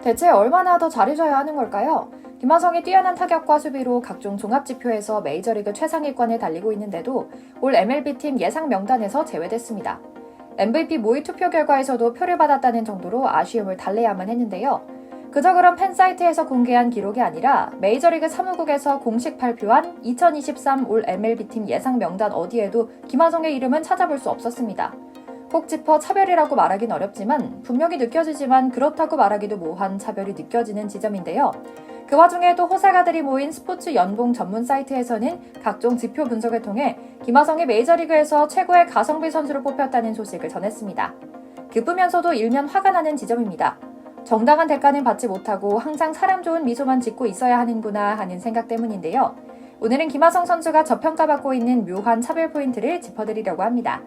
대체 얼마나 더 잘해줘야 하는 걸까요? 김하성의 뛰어난 타격과 수비로 각종 종합지표에서 메이저리그 최상위권에 달리고 있는데도 올 MLB팀 예상 명단에서 제외됐습니다. MVP 모의 투표 결과에서도 표를 받았다는 정도로 아쉬움을 달래야만 했는데요. 그저 그런 팬사이트에서 공개한 기록이 아니라 메이저리그 사무국에서 공식 발표한 2023 올 MLB팀 예상 명단 어디에도 김하성의 이름은 찾아볼 수 없었습니다. 꼭 짚어 차별이라고 말하긴 어렵지만 분명히 느껴지지만 그렇다고 말하기도 모호한 차별이 느껴지는 지점인데요. 그 와중에도 호사가들이 모인 스포츠 연봉 전문 사이트에서는 각종 지표 분석을 통해 김하성이 메이저리그에서 최고의 가성비 선수로 뽑혔다는 소식을 전했습니다. 기쁘면서도 일면 화가 나는 지점입니다. 정당한 대가는 받지 못하고 항상 사람 좋은 미소만 짓고 있어야 하는구나 하는 생각 때문인데요. 오늘은 김하성 선수가 저평가받고 있는 묘한 차별 포인트를 짚어드리려고 합니다.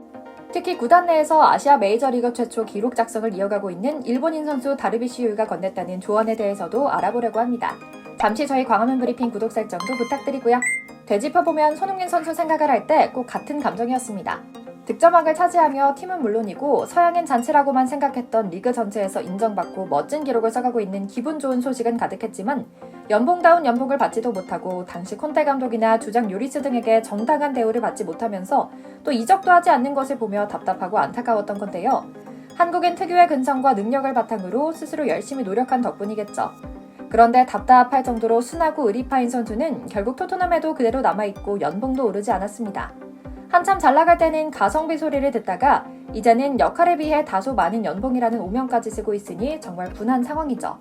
특히 구단 내에서 아시아 메이저리그 최초 기록 작성을 이어가고 있는 일본인 선수 다르비시 유가 건넸다는 조언에 대해서도 알아보려고 합니다. 잠시 저희 광화문 브리핑 구독 설정도 부탁드리고요. 되짚어보면 손흥민 선수 생각을 할 때 꼭 같은 감정이었습니다. 득점왕을 차지하며 팀은 물론이고 서양인 잔치라고만 생각했던 리그 전체에서 인정받고 멋진 기록을 써가고 있는 기분 좋은 소식은 가득했지만 연봉다운 연봉을 받지도 못하고 당시 콘테 감독이나 주장 요리스 등에게 정당한 대우를 받지 못하면서 또 이적도 하지 않는 것을 보며 답답하고 안타까웠던 건데요. 한국인 특유의 근성과 능력을 바탕으로 스스로 열심히 노력한 덕분이겠죠. 그런데 답답할 정도로 순하고 의리파인 선수는 결국 토트넘에도 그대로 남아있고 연봉도 오르지 않았습니다. 한참 잘 나갈 때는 가성비 소리를 듣다가 이제는 역할에 비해 다소 많은 연봉이라는 오명까지 쓰고 있으니 정말 분한 상황이죠.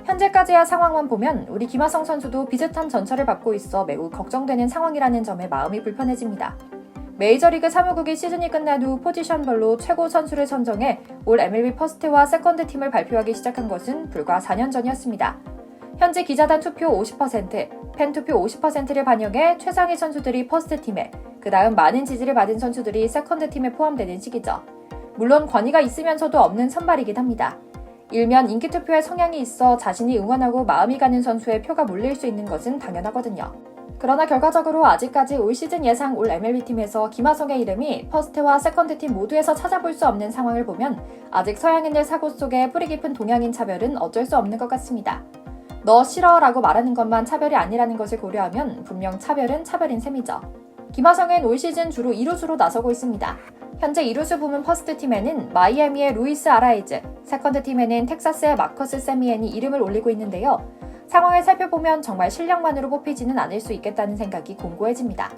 현재까지의 상황만 보면 우리 김하성 선수도 비슷한 전철을 밟고 있어 매우 걱정되는 상황이라는 점에 마음이 불편해집니다. 메이저리그 사무국이 시즌이 끝난 후 포지션별로 최고 선수를 선정해 올 MLB 퍼스트와 세컨드 팀을 발표하기 시작한 것은 불과 4년 전이었습니다. 현재 기자단 투표 50%, 팬 투표 50%를 반영해 최상위 선수들이 퍼스트 팀에, 그 다음 많은 지지를 받은 선수들이 세컨드 팀에 포함되는 시기죠. 물론 권위가 있으면서도 없는 선발이긴 합니다. 일면 인기 투표에 성향이 있어 자신이 응원하고 마음이 가는 선수의 표가 몰릴 수 있는 것은 당연하거든요. 그러나 결과적으로 아직까지 올 시즌 예상 올 MLB팀에서 김하성의 이름이 퍼스트와 세컨드팀 모두에서 찾아볼 수 없는 상황을 보면 아직 서양인들 사고 속에 뿌리 깊은 동양인 차별은 어쩔 수 없는 것 같습니다. 너 싫어 라고 말하는 것만 차별이 아니라는 것을 고려하면 분명 차별은 차별인 셈이죠. 김하성은 올 시즌 주로 2루수로 나서고 있습니다. 현재 2루수 부문 퍼스트팀에는 마이애미의 루이스 아라이즈, 세컨드팀에는 텍사스의 마커스 세미엔이 이름을 올리고 있는데요. 상황을 살펴보면 정말 실력만으로 뽑히지는 않을 수 있겠다는 생각이 공고해집니다.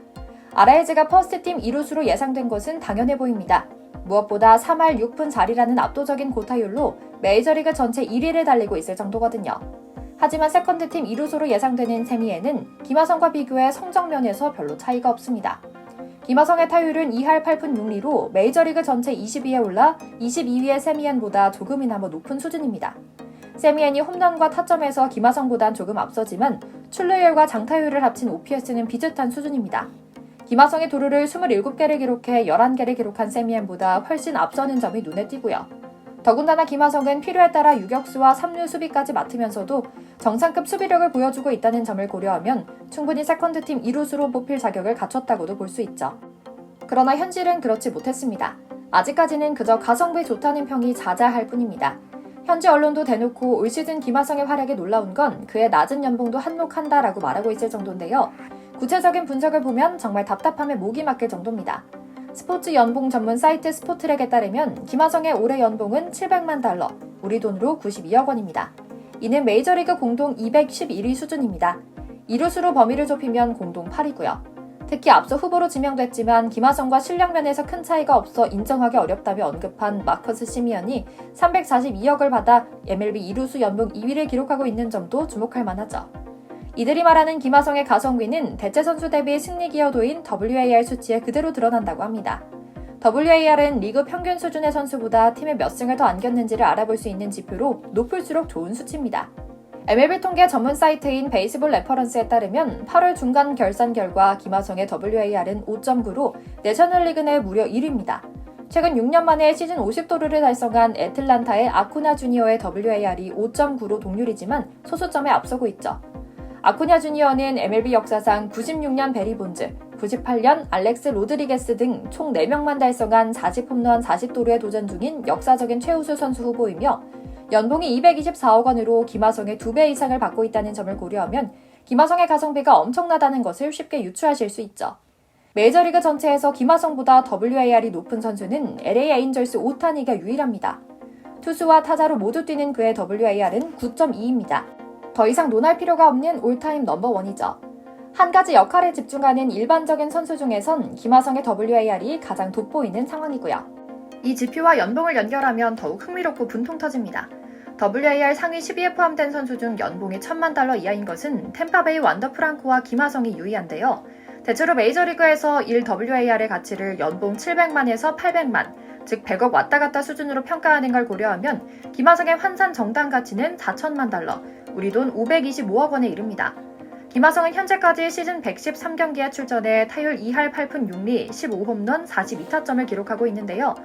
아라이즈가 퍼스트팀 2루수로 예상된 것은 당연해 보입니다. 무엇보다 3할 6푼 4리라는 압도적인 고타율로 메이저리그 전체 1위를 달리고 있을 정도거든요. 하지만 세컨드팀 2루수로 예상되는 세미에는 김하성과 비교해 성적면에서 별로 차이가 없습니다. 김하성의 타율은 2할 8푼 6리로 메이저리그 전체 20위에 올라 22위의 세미엔보다 조금이나마 높은 수준입니다. 세미엔이 홈런과 타점에서 김하성보단 조금 앞서지만 출루율과 장타율을 합친 OPS는 비슷한 수준입니다. 김하성의 도루를 27개를 기록해 11개를 기록한 세미엔보다 훨씬 앞서는 점이 눈에 띄고요. 더군다나 김하성은 필요에 따라 유격수와 3루 수비까지 맡으면서도 정상급 수비력을 보여주고 있다는 점을 고려하면 충분히 세컨드팀 2루수로 뽑힐 자격을 갖췄다고도 볼 수 있죠. 그러나 현실은 그렇지 못했습니다. 아직까지는 그저 가성비 좋다는 평이 자자할 뿐입니다. 현지 언론도 대놓고 올 시즌 김하성의 활약에 놀라운 건 그의 낮은 연봉도 한몫한다라고 말하고 있을 정도인데요. 구체적인 분석을 보면 정말 답답함에 목이 막힐 정도입니다. 스포츠 연봉 전문 사이트 스포트랙에 따르면 김하성의 올해 연봉은 700만 달러, 우리 돈으로 92억 원입니다. 이는 메이저리그 공동 211위 수준입니다. 2루수로 범위를 좁히면 공동 8위고요. 특히 앞서 후보로 지명됐지만 김하성과 실력 면에서 큰 차이가 없어 인정하기 어렵다며 언급한 마커스 시미언이 342억을 받아 MLB 2루수 연봉 2위를 기록하고 있는 점도 주목할 만하죠. 이들이 말하는 김하성의 가성비는 대체 선수 대비 승리 기여도인 WAR 수치에 그대로 드러난다고 합니다. WAR은 리그 평균 수준의 선수보다 팀에 몇 승을 더 안겼는지를 알아볼 수 있는 지표로 높을수록 좋은 수치입니다. MLB 통계 전문 사이트인 베이스볼 레퍼런스에 따르면 8월 중간 결산 결과 김하성의 WAR은 5.9로 내셔널리그 내 무려 1위입니다. 최근 6년 만에 시즌 50도루를 달성한 애틀란타의 아쿠나 주니어의 WAR이 5.9로 동률이지만 소수점에 앞서고 있죠. 아쿠냐 주니어는 MLB 역사상 96년 베리 본즈, 98년 알렉스 로드리게스 등 총 4명만 달성한 40홈런 40도루에 도전 중인 역사적인 최우수 선수 후보이며 연봉이 224억 원으로 김하성의 2배 이상을 받고 있다는 점을 고려하면 김하성의 가성비가 엄청나다는 것을 쉽게 유추하실 수 있죠. 메이저리그 전체에서 김하성보다 WAR이 높은 선수는 LA 에인절스 오타니가 유일합니다. 투수와 타자로 모두 뛰는 그의 WAR은 9.2입니다. 더 이상 논할 필요가 없는 올타임 넘버원이죠. 한 가지 역할에 집중하는 일반적인 선수 중에선 김하성의 WAR이 가장 돋보이는 상황이고요. 이 지표와 연봉을 연결하면 더욱 흥미롭고 분통 터집니다. WAR 상위 10위에 포함된 선수 중 연봉이 $10,000,000 이하인 것은 템파베이 완더 프랑코와 김하성이 유의한데요. 대체로 메이저리그에서 1WAR의 가치를 연봉 700만에서 800만, 즉 100억 왔다 갔다 수준으로 평가하는 걸 고려하면 김하성의 환산 정당 가치는 $4,000,000, 우리 돈 525억 원에 이릅니다. 김하성은 현재까지 시즌 113경기에 출전해 타율 2할 8푼 6리, 15홈런, 42타점을 기록하고 있는데요.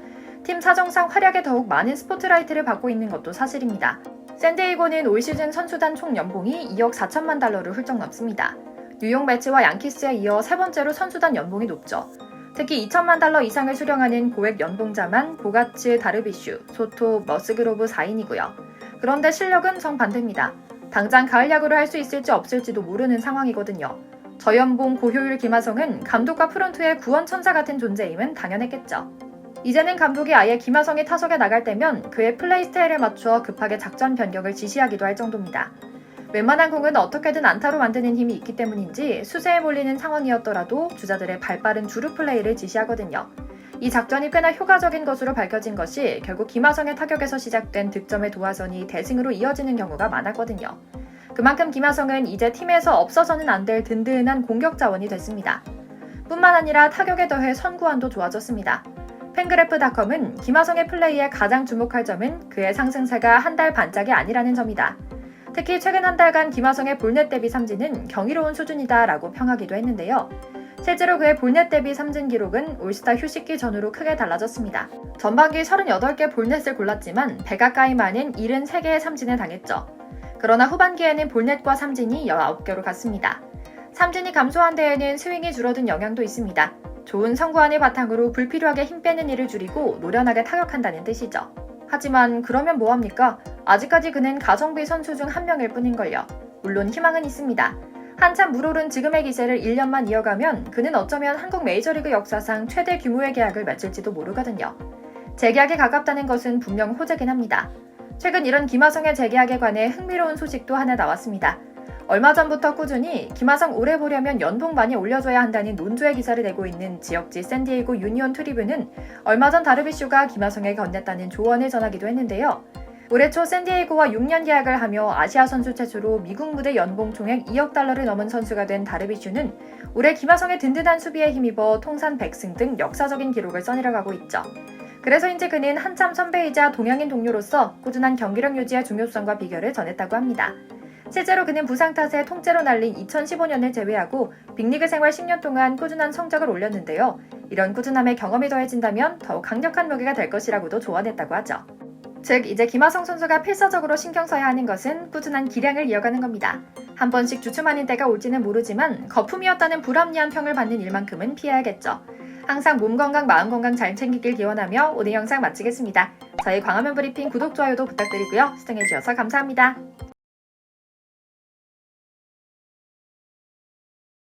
팀 사정상 활약에 더욱 많은 스포트라이트를 받고 있는 것도 사실입니다. 샌디에이고는 올 시즌 선수단 총 연봉이 $2억 4천만 달러를 훌쩍 넘습니다. 뉴욕 매츠와 양키스에 이어 세 번째로 선수단 연봉이 높죠. 특히 $2천만 달러 이상을 수령하는 고액 연봉자만 보가츠, 다르비슈, 소토, 머스그로브 4인이고요. 그런데 실력은 정반대입니다. 당장 가을 야구를 할 수 있을지 없을지도 모르는 상황이거든요. 저연봉 고효율 김하성은 감독과 프런트의 구원천사 같은 존재임은 당연했겠죠. 이제는 감독이 아예 김하성이 타석에 나갈 때면 그의 플레이 스타일에 맞추어 급하게 작전 변경을 지시하기도 할 정도입니다. 웬만한 공은 어떻게든 안타로 만드는 힘이 있기 때문인지 수세에 몰리는 상황이었더라도 주자들의 발빠른 주루 플레이를 지시하거든요. 이 작전이 꽤나 효과적인 것으로 밝혀진 것이 결국 김하성의 타격에서 시작된 득점의 도화선이 대승으로 이어지는 경우가 많았거든요. 그만큼 김하성은 이제 팀에서 없어서는 안 될 든든한 공격 자원이 됐습니다. 뿐만 아니라 타격에 더해 선구안도 좋아졌습니다. 팬그래프닷컴은 김하성의 플레이에 가장 주목할 점은 그의 상승세가 한 달 반짝이 아니라는 점이다. 특히 최근 한 달간 김하성의 볼넷 대비 삼진은 경이로운 수준이다 라고 평하기도 했는데요. 실제로 그의 볼넷 대비 삼진 기록은 올스타 휴식기 전후로 크게 달라졌습니다. 전반기 38개 볼넷을 골랐지만 100 가까이 많은 73개의 삼진을 당했죠. 그러나 후반기에는 볼넷과 삼진이 19개로 갔습니다. 삼진이 감소한 데에는 스윙이 줄어든 영향도 있습니다. 좋은 선구안을 바탕으로 불필요하게 힘 빼는 일을 줄이고 노련하게 타격한다는 뜻이죠. 하지만 그러면 뭐합니까? 아직까지 그는 가성비 선수 중 한 명일 뿐인걸요. 물론 희망은 있습니다. 한참 물오른 지금의 기세를 1년만 이어가면 그는 어쩌면 한국 메이저리그 역사상 최대 규모의 계약을 맺을지도 모르거든요. 재계약에 가깝다는 것은 분명 호재긴 합니다. 최근 이런 김하성의 재계약에 관해 흥미로운 소식도 하나 나왔습니다. 얼마 전부터 꾸준히 김하성 오래 보려면 연봉 많이 올려줘야 한다는 논조의 기사를 내고 있는 지역지 샌디에이고 유니온 트리뷴은 얼마 전 다르비슈가 김하성에게 건넸다는 조언을 전하기도 했는데요. 올해 초 샌디에이고와 6년 계약을 하며 아시아 선수 최초로 미국 무대 연봉 총액 2억 달러를 넘은 선수가 된 다르비슈는 올해 김하성의 든든한 수비에 힘입어 통산 100승 등 역사적인 기록을 써내려가고 있죠. 그래서인지 그는 한참 선배이자 동양인 동료로서 꾸준한 경기력 유지의 중요성과 비결을 전했다고 합니다. 실제로 그는 부상 탓에 통째로 날린 2015년을 제외하고 빅리그 생활 10년 동안 꾸준한 성적을 올렸는데요. 이런 꾸준함에 경험이 더해진다면 더욱 강력한 무기가 될 것이라고도 조언했다고 하죠. 즉 이제 김하성 선수가 필사적으로 신경 써야 하는 것은 꾸준한 기량을 이어가는 겁니다. 한 번씩 주춤하는 때가 올지는 모르지만 거품이었다는 불합리한 평을 받는 일만큼은 피해야겠죠. 항상 몸 건강 마음 건강 잘 챙기길 기원하며 오늘 영상 마치겠습니다. 저희 광화문 브리핑 구독, 좋아요도 부탁드리고요. 시청해주셔서 감사합니다.